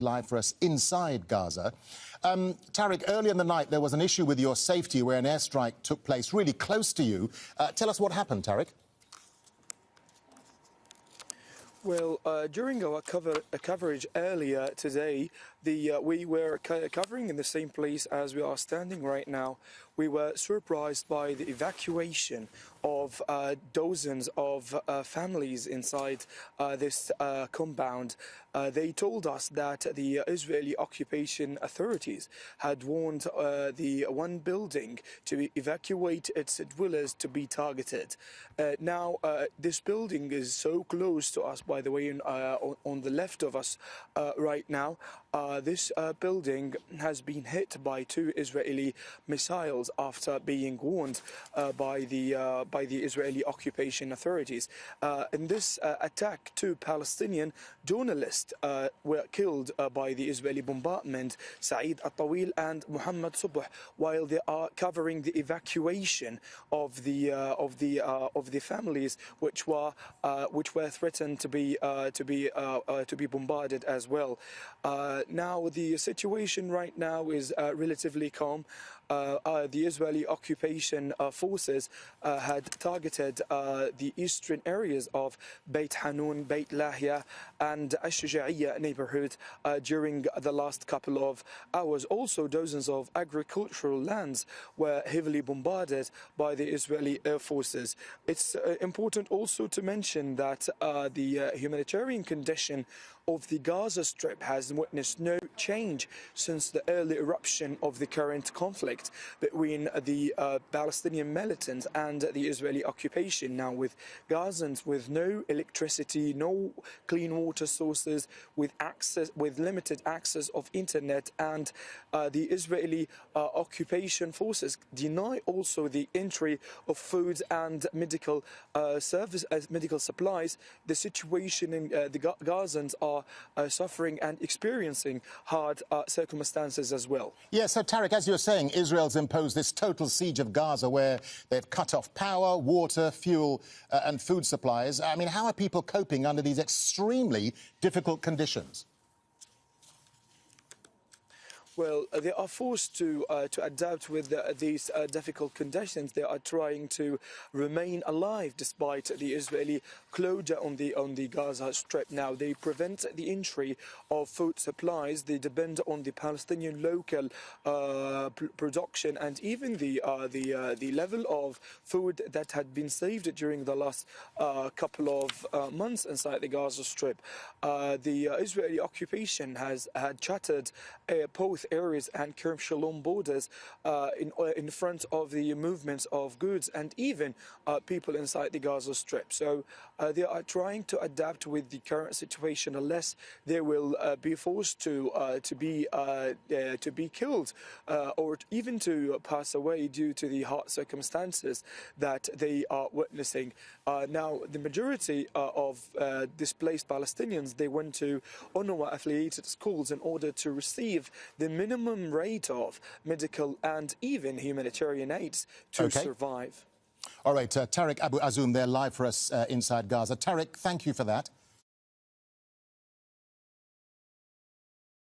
Live for us inside Gaza. Tariq, earlier in the night there was an issue with your safety where an airstrike took place really close to you. Tell us what happened, Tariq. Well, during our coverage earlier today, we were covering in the same place as we are standing right now. We were surprised by the evacuation of dozens of families inside this compound. They told us that the Israeli occupation authorities had warned the one building to evacuate its dwellers to be targeted. Now, this building is so close to us, by the way, on the left of us right now. This building has been hit by 2 Israeli missiles after being warned by the Israeli occupation authorities. In this attack, 2 Palestinian journalists were killed by the Israeli bombardment, Saeed Al-Tawil and Muhammad Subuh, while they are covering the evacuation of the families which were threatened to be bombarded as well. Now the situation right now is relatively calm. The Israeli occupation forces had targeted the eastern areas of Beit Hanun, Beit Lahia and Ash-Shuja'iyya neighborhood during the last couple of hours. Also, dozens of agricultural lands were heavily bombarded by the Israeli air forces. It's important also to mention that the humanitarian condition of the Gaza Strip has witnessed no change since the early eruption of the current conflict between the Palestinian militants and the Israeli occupation. Now, with Gazans with no electricity, no clean water sources, with limited access of internet, and the Israeli occupation forces deny also the entry of food and medical medical supplies. The situation in the Gazans are suffering and experiencing hard circumstances as well. Yes, so Tariq, as you were saying, Israel's imposed this total siege of Gaza where they've cut off power, water, fuel and food supplies. I mean, how are people coping under these extremely difficult conditions? Well, they are forced to adapt with these difficult conditions. They are trying to remain alive despite the Israeli closure on the Gaza Strip. Now, they prevent the entry of food supplies. They depend on the Palestinian local production, and even the level of food that had been saved during the last couple of months inside the Gaza Strip. The Israeli occupation had shattered both areas and Kerem Shalom borders in front of the movements of goods and even people inside the Gaza Strip. So they are trying to adapt with the current situation, unless they will be forced to be killed or even to pass away due to the hard circumstances that they are witnessing. Now, the majority of displaced Palestinians, they went to UNRWA-affiliated schools in order to receive the minimum rate of medical and even humanitarian aids to survive. All right, Tariq Abu Azoum there live for us inside Gaza. Tariq, thank you for that.